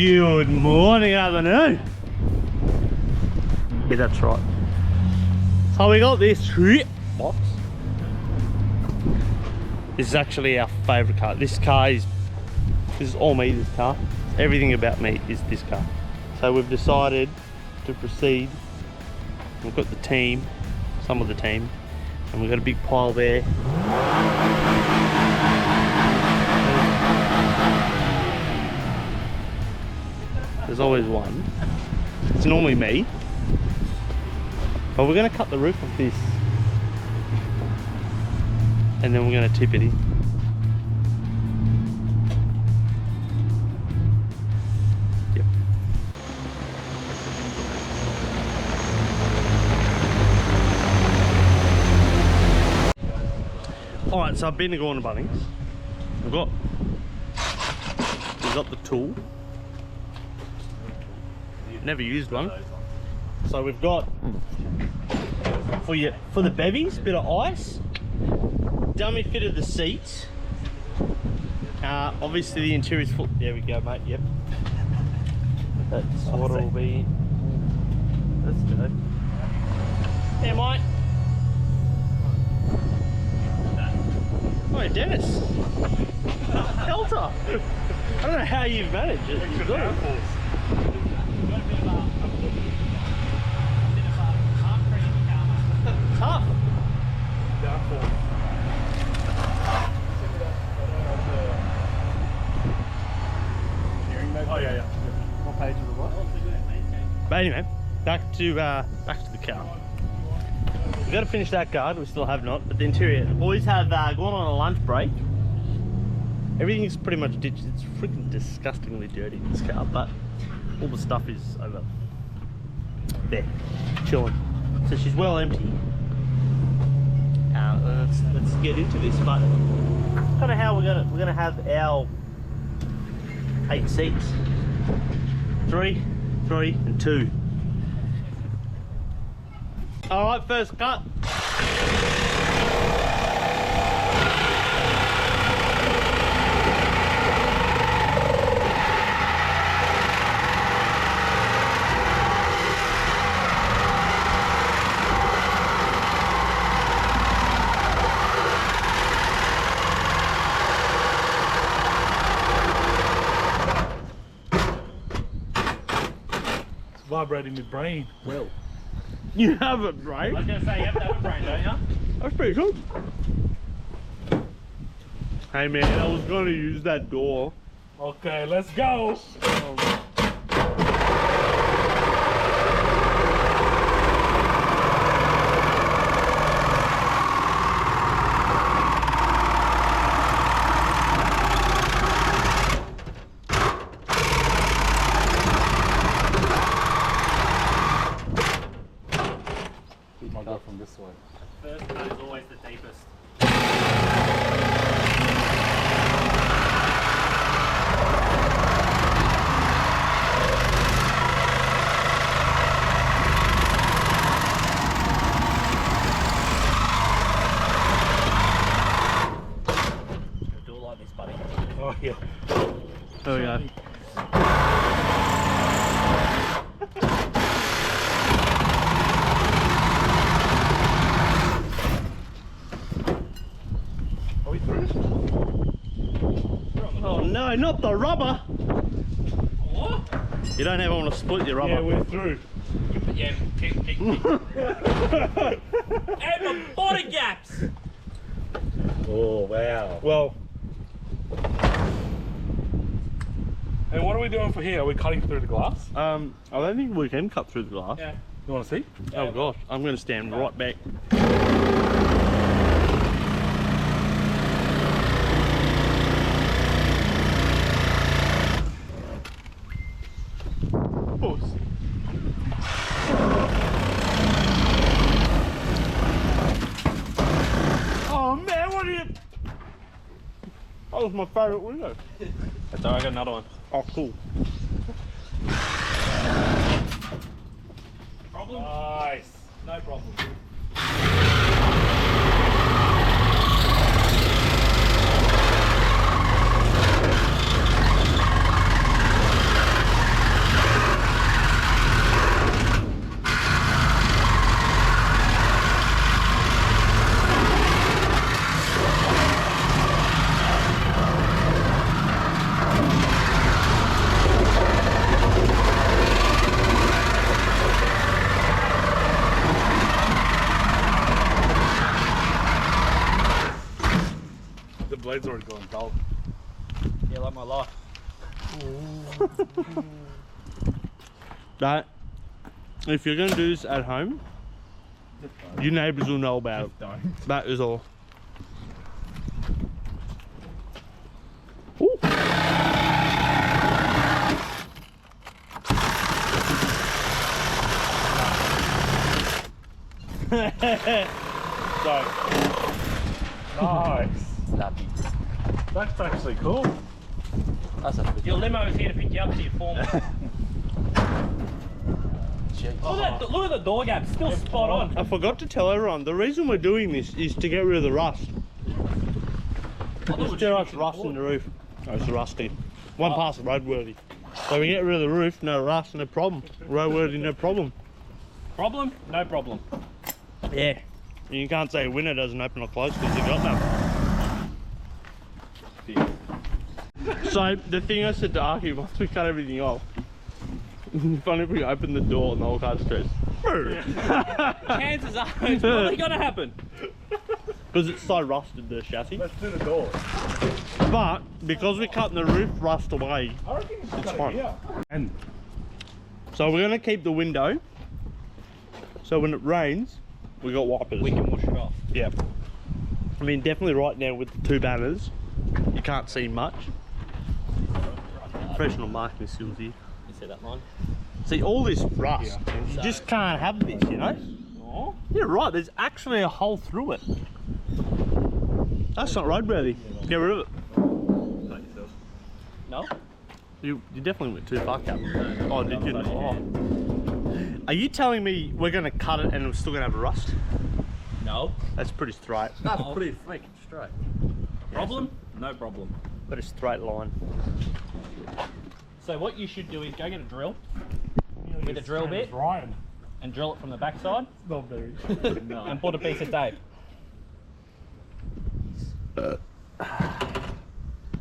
Good morning, afternoon. Yeah, that's right. So we got this trip box. This is actually our favourite car. This is all me, this car. Everything about me is this car. So we've decided to proceed. We've got the team, some of the team, and we've got a big pile there. There's always one. It's normally me. But we're going to cut the roof of this. And then we're going to tip it in. Yep. Alright, so I've been to Gordon Bunnings. We've got the tool. Never used one. So we've got for the bevies, bit of ice. Dummy fitted the seats. Obviously the interior's full. There we go, mate. Yep. That's what it'll be. That's good. Yeah, mate. Oh, Dennis. Helter. I don't know how you've managed it. You've got it. Tough. Oh yeah. What page is it? What? But anyway, back to the car. We've got to finish that guard. We still have not, but the interior. The boys have gone on a lunch break. Everything's pretty much ditched. It's freaking disgustingly dirty in this car, but all the stuff is over there, chilling. So she's well empty. Let's get into this, but kind of how we're gonna have our 8 seats. 3, 3, and 2. All right, first cut. Vibrating my brain. Well, you have a brain? I was going to say, you have to have a brain, don't you? That's pretty good. Hey man, I was going to use that door. okay, let's go. I'll go from this way. First cut is always the deepest. Do it like this, buddy. Oh yeah. There we go. Are we through? Oh no, not the rubber! What? You don't ever want to split your rubber. Yeah, we're through. Yeah, keep. And the body gaps! Oh wow. Well. And what are we doing for here? Are we cutting through the glass? I don't think we can cut through the glass. Yeah. You want to see? Oh gosh, I'm going to stand right back. Oh man, what are you? That was my favourite window. That's alright, I got another one. Oh cool. Problem? Nice. No problem. blade's already gone dull. Yeah, like my life. That, if you're gonna do this at home, your neighbours will know about it. That is all. Ooh. So, nice. That's actually cool. Your limo is here to pick you up to your form. Look at the door gap, still spot on. I forgot to tell everyone, the reason we're doing this is to get rid of the rust. There's too much rust in the roof. Oh, it's rusty. One pass is roadworthy. So we get rid of the roof, no rust, no problem. Roadworthy, no problem. Problem? No problem. Yeah. You can't say a window doesn't open or close because you got them. So the thing I said to Archie, once we cut everything off, it's funny if we open the door and the whole car's straight. Chances are it's probably gonna happen. Because it's so rusted, the chassis. Let's do the door. But because we're cutting the roof rust away, I reckon it's fine. here. And So we're gonna keep the window. So when it rains, we got wipers. We can wash it off. Yeah. I mean, definitely right now with the two banners, you can't see much. Professional marketing skills here. You see that line? See all this rust, Yeah. and you just can't have this, you know? Oh. You're right, there's actually a hole through it. That's not roadworthy. Get rid of it. No? You definitely went too far, Cap. Oh, did you? Oh. Are you telling me we're gonna cut it and we're still gonna have rust? No. That's pretty straight. That's pretty freaking straight. Problem? No problem. But a straight line. So what you should do is go get a drill with a drill bit Ryan. and drill it from the backside Not very. and put a piece of tape.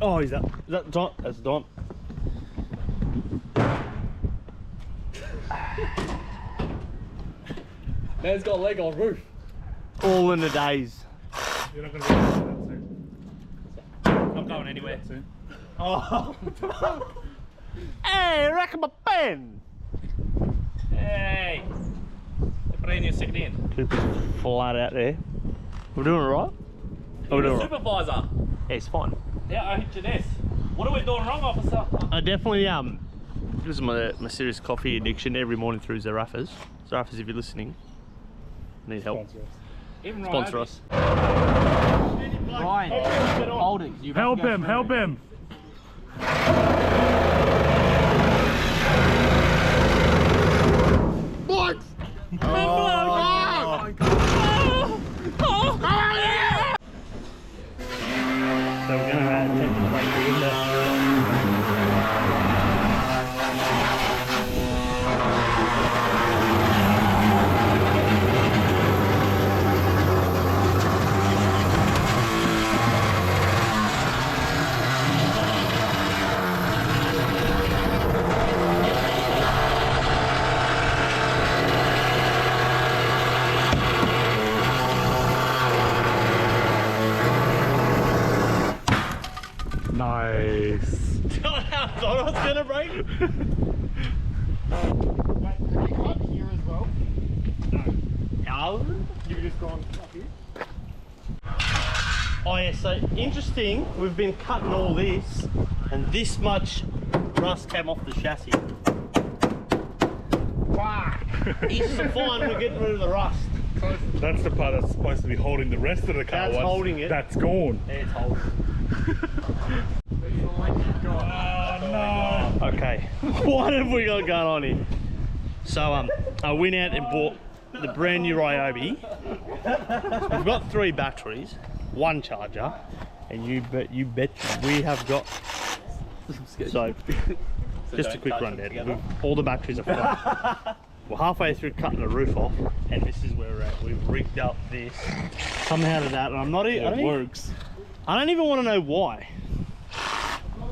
Oh, is that Don? That's Don. Man's got a leg on roof. All in the days. You're not going to be able to do that soon. Not going anywhere. Soon. Oh. Hey, rack my pen. Hey! They're putting your second in. Cooper's flat out there. We're doing it right? Oh, we're doing it right. Supervisor. Yeah, it's fine. Yeah, I hit you this. What are we doing wrong, officer? I definitely this is my serious coffee addiction every morning through Zarafas. Zarafas, if you're listening, need help. Even Sponsor us. Ryan, hold it. You Help him, help him. What? So we're gonna attempt to break the window. Nice. I thought I was gonna break it. Here as well. No. You've just gone up here. Oh yeah, so interesting, we've been cutting all this and this much rust came off the chassis. It's fine, we're getting rid of the rust. That's the part that's supposed to be holding the rest of the car. That's holding it. That's gone. Yeah, it's holding. Oh no. Okay, what have we got going on here? So I went out and bought the brand new Ryobi. We've got 3 batteries, 1 charger, and you bet we have got. So just a quick rundown. All the batteries are flat. We're halfway through cutting the roof off, and this is where we're at. We've rigged up this somehow to that, and I'm not even. It works. I don't even want to know why.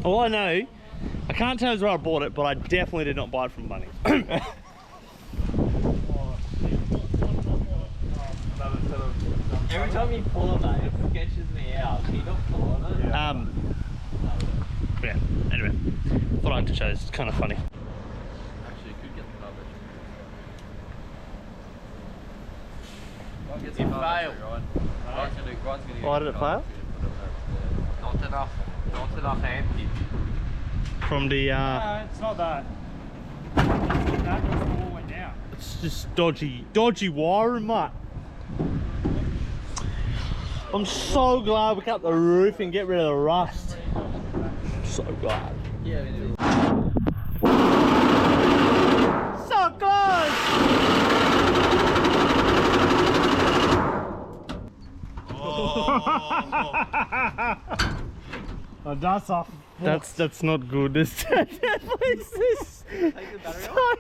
All I know, I can't tell you where I bought it, but I definitely did not buy it from Bunny. Every time you pull a mate, catches me out. He don't follow it. Yeah, anyway, thought I'd show this, it's kind of funny. Actually, could get the garbage. It failed. Why did it fail? Not enough empty. From the, No, it's not that. That goes all the way down. it's just dodgy wiring, mate. I'm so glad we cut the roof and get rid of the rust. So glad. Yeah, we do. So close! Oh, that's off. That's not good. This this. Take the battery off.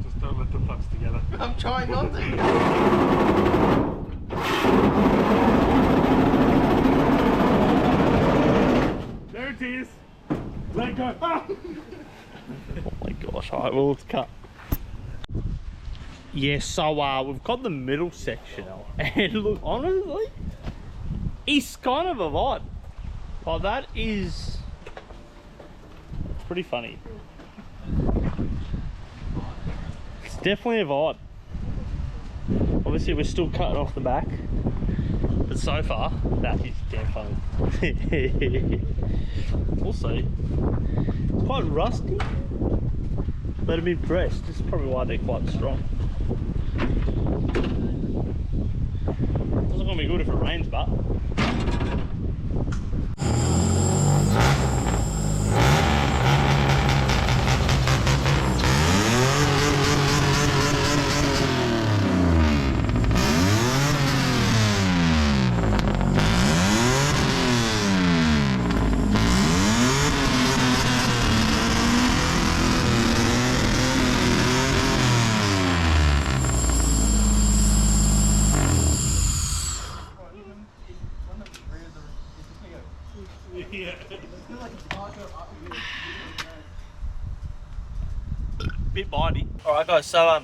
Just don't let the plugs together. I'm trying not to. There it is. Let go. Ah! Oh my gosh! Alright, well let's cut. Yeah, so we've got the middle section, and look, honestly, it's kind of a vibe. Like that is, it's pretty funny. It's definitely a vibe. Obviously, we're still cutting off the back, but so far, that is damn funny. Also, it's quite rusty, but I'm impressed. This is probably why they're quite strong. It's not gonna be good if it rains, but. Bit bitey. Alright guys, so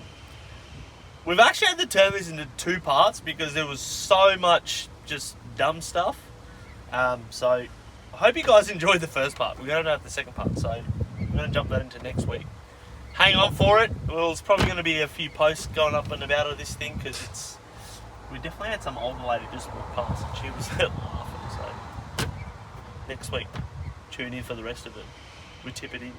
we've actually had to turn this into two parts because there was so much just dumb stuff. So I hope you guys enjoyed the first part. We're going to have the second part, so we're going to jump that into next week. Hang on for it. Well, it's probably going to be a few posts going up and about of this thing because we definitely had some older lady just walk past and she was laughing. So next week, tune in for the rest of it. We tip it in.